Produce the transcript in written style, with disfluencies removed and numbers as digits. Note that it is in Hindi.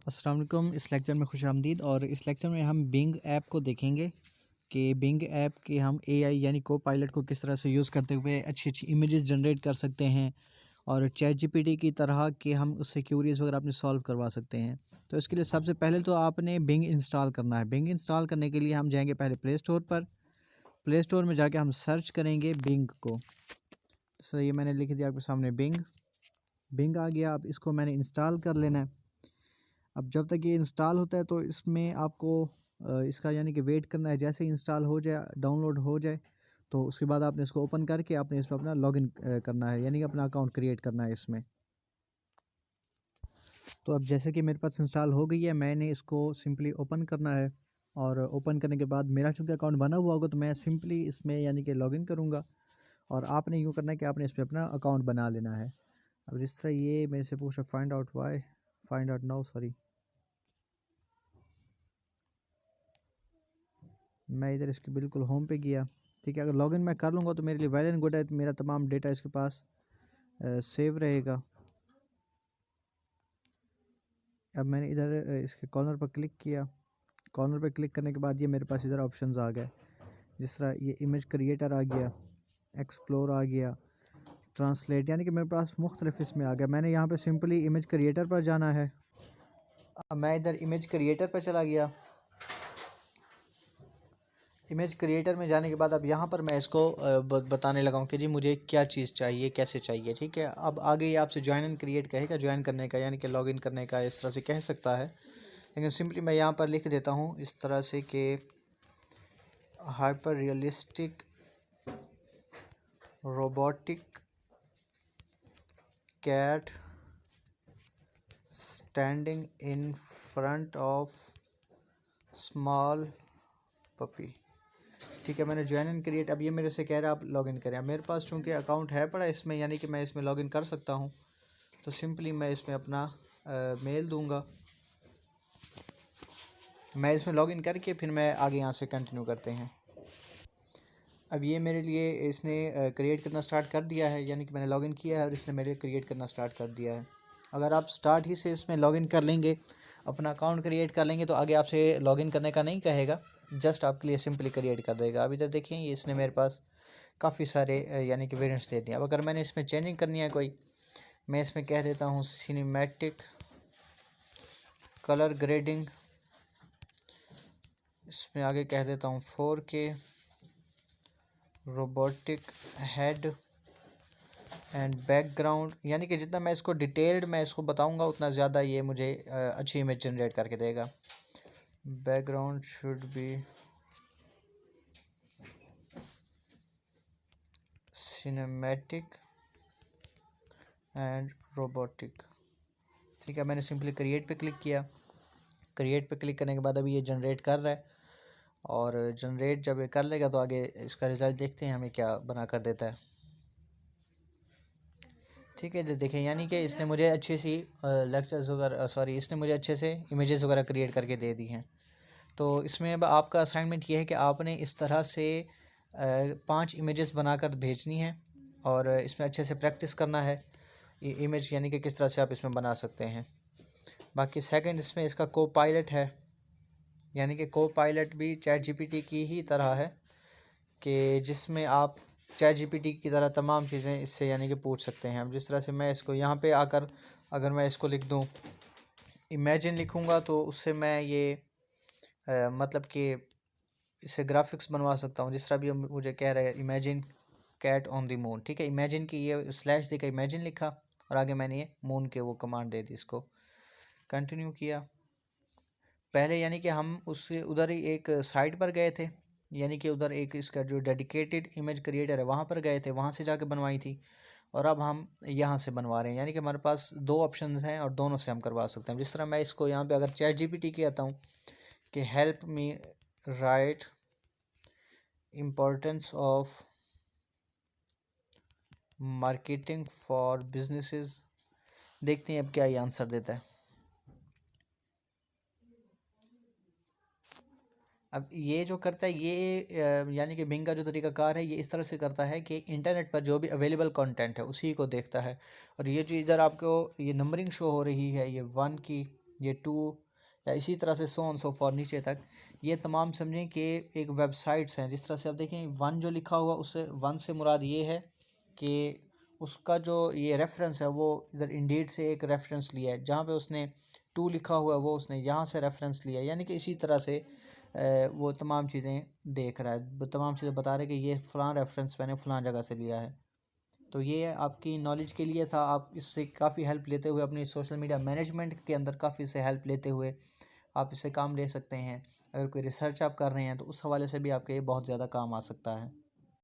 अस्सलाम वालेकुम। इस लेक्चर में खुशामदीद। और इस लेक्चर में हम बिंग ऐप को देखेंगे कि बिंग ऐप के हम एआई यानी को पायलट को किस तरह से यूज़ करते हुए अच्छी अच्छी इमेजेस जनरेट कर सकते हैं और चैट जीपीटी की तरह के हम उससे क्यूरीज वगैरह अपने सॉल्व करवा सकते हैं। तो इसके लिए सबसे पहले तो आपने बिंग इंस्टॉल करना है। बिंग इंस्टॉल करने के लिए हम जाएंगे पहले प्ले स्टोर पर। प्ले स्टोर में जाके हम सर्च करेंगे बिंग को। सो ये मैंने लिख दिया आपके सामने बिंग। बिंग आ गया। अब इसको मैंने इंस्टॉल कर लेना है। अब जब तक ये इंस्टॉल होता है तो इसमें आपको इसका यानी कि वेट करना है। जैसे इंस्टॉल हो जाए, डाउनलोड हो जाए, तो उसके बाद आपने इसको ओपन करके आपने इसमें अपना लॉगिन करना है, यानी कि अपना अकाउंट क्रिएट करना है इसमें। तो अब जैसे कि मेरे पास इंस्टॉल हो गई है, मैंने इसको सिंपली ओपन करना है। और ओपन करने के बाद मेरा चूँकि अकाउंट बना हुआ होगा तो मैं सिंपली इसमें यानी कि लॉगिन करूँगा। और आपने यूँ करना है कि आपने इसमें अपना अकाउंट बना लेना है। अब जिस तरह ये मेरे से पूछा find out why, find out now, sorry, मैं इधर इसके बिल्कुल होम पे गया। ठीक है, अगर लॉगिन मैं कर लूँगा तो मेरे लिए वेल एंड गुड है, तो मेरा तमाम डेटा इसके पास सेव रहेगा। अब मैंने इधर इसके कॉर्नर पर क्लिक किया। कॉर्नर पर क्लिक करने के बाद ये मेरे पास इधर ऑप्शंस आ गए। जिस तरह ये इमेज क्रिएटर आ गया, एक्सप्लोर आ गया, ट्रांसलेट, यानी कि मेरे पास मुख्तलिफ इसमें आ गया। मैंने यहाँ पे सिंपली इमेज क्रिएटर पर जाना है। अब मैं इधर इमेज क्रिएटर पर चला गया। इमेज क्रिएटर में जाने के बाद अब यहाँ पर मैं इसको बताने लगा हूँ कि जी मुझे क्या चीज़ चाहिए, कैसे चाहिए। ठीक है, अब आगे ये आपसे ज्वाइन एंड क्रिएट कहेगा, ज्वाइन करने का यानी कि लॉगिन करने का इस तरह से कह सकता है। लेकिन सिंपली मैं यहाँ पर लिख देता हूँ इस तरह से कि hyper realistic robotic cat standing in front of small puppy. ठीक है, मैंने ज्वाइन एंड क्रिएट। अब ये मेरे से कह रहा है आप लॉगिन करें। अब मेरे पास चूँकि अकाउंट है पड़ा इसमें, यानी कि मैं इसमें लॉगिन कर सकता हूँ। तो सिंपली मैं इसमें अपना मेल दूंगा। मैं इसमें लॉगिन करके फिर मैं आगे यहाँ से कंटिन्यू करते हैं। अब ये मेरे लिए इसने क्रिएट करना स्टार्ट कर दिया है, यानी कि मैंने लॉगिन किया है और इसने मेरे क्रिएट करना स्टार्ट कर दिया है। अगर आप स्टार्ट ही से इसमें लॉगिन कर लेंगे, अपना अकाउंट क्रिएट कर लेंगे, तो आगे आपसे लॉगिन करने का नहीं कहेगा, जस्ट आपके लिए सिंपली क्रिएट कर देगा। अब इधर देखें, ये इसने मेरे पास काफ़ी सारे यानी कि वेरिएंट्स दे दिए। अब अगर मैंने इसमें चेंजिंग करनी है कोई, मैं इसमें कह देता हूँ सिनेमैटिक कलर ग्रेडिंग, इसमें आगे कह देता हूँ 4K robotic head and background. यानी कि जितना मैं इसको डिटेल्ड मैं इसको बताऊंगा उतना ज़्यादा ये मुझे अच्छी इमेज जनरेट करके देगा। Background should be cinematic and robotic. ठीक है, मैंने सिंपली क्रिएट पे क्लिक किया। क्रिएट पे क्लिक करने के बाद अभी ये जनरेट कर रहा है, और जनरेट जब ये कर लेगा तो आगे इसका रिज़ल्ट देखते हैं हमें क्या बना कर देता है। ठीक है, देखें, यानी कि इसने मुझे अच्छी सी लेक्चर्स वगैरह, सॉरी, इसने मुझे अच्छे से इमेजेस वगैरह क्रिएट करके दे दी हैं। तो इसमें अब आपका असाइनमेंट ये है कि आपने इस तरह से 5 इमेजेस बनाकर भेजनी है और इसमें अच्छे से प्रैक्टिस करना है इमेज, यानी कि किस तरह से आप इसमें बना सकते हैं। बाकी सेकंड इसमें इसका को पायलट है, यानी कि को पायलट भी चैट जीपीटी की ही तरह है कि जिसमें आप चैट जीपीटी की तरह तमाम चीज़ें इससे यानी कि पूछ सकते हैं। अब जिस तरह से मैं इसको यहाँ पे आकर अगर मैं इसको लिख दूँ, इमेजिन लिखूँगा, तो उससे मैं ये मतलब कि इससे ग्राफिक्स बनवा सकता हूँ। जिस तरह भी मुझे कह रहा है imagine cat on the moon. ठीक है, इमेजिन की ये स्लैश देकर इमेजिन लिखा और आगे मैंने ये मून के वो कमांड दे दी, इसको कंटिन्यू किया। पहले यानी कि हम उससे उधर ही एक साइट पर गए थे, यानी कि उधर एक इसका जो डेडिकेटेड इमेज क्रिएटर है वहाँ पर गए थे, वहाँ से जाके बनवाई थी। और अब हम यहाँ से बनवा रहे हैं, यानी कि हमारे पास 2 ऑप्शन हैं और दोनों से हम करवा सकते हैं। जिस तरह मैं इसको यहाँ पे अगर चैट जीपीटी की आता हूँ कि help me right importance of marketing for businesses, देखते हैं अब क्या ये आंसर देता है। अब ये जो करता है ये यानी कि बिंग का जो तरीकाकार है ये इस तरह से करता है कि इंटरनेट पर जो भी अवेलेबल कंटेंट है उसी को देखता है। और ये जो इधर आपको ये नंबरिंग शो हो रही है, ये 1 की ये टू, या इसी तरह से सो ऑन सो फॉर नीचे तक, ये तमाम समझें कि एक वेबसाइट्स हैं। जिस तरह से आप देखें वन जो लिखा हुआ, उससे वन से मुराद ये है कि उसका जो ये रेफरेंस है वो इधर इंडीड से एक रेफरेंस लिया है, जहाँ पे उसने टू लिखा हुआ है वो उसने यहाँ से रेफरेंस लिया है। यानी कि इसी तरह से वो तमाम चीज़ें देख रहा है, तमाम चीज़ें बता रहे हैं कि ये फ़लाँ रेफरेंस मैंने फ़लाँ जगह से लिया है। तो ये आपकी नॉलेज के लिए था, आप इससे काफ़ी हेल्प लेते हुए अपनी सोशल मीडिया मैनेजमेंट के अंदर काफ़ी से हेल्प लेते हुए आप इससे काम ले सकते हैं। अगर कोई रिसर्च आप कर रहे हैं तो उस हवाले से भी आपके ये बहुत ज़्यादा काम आ सकता है।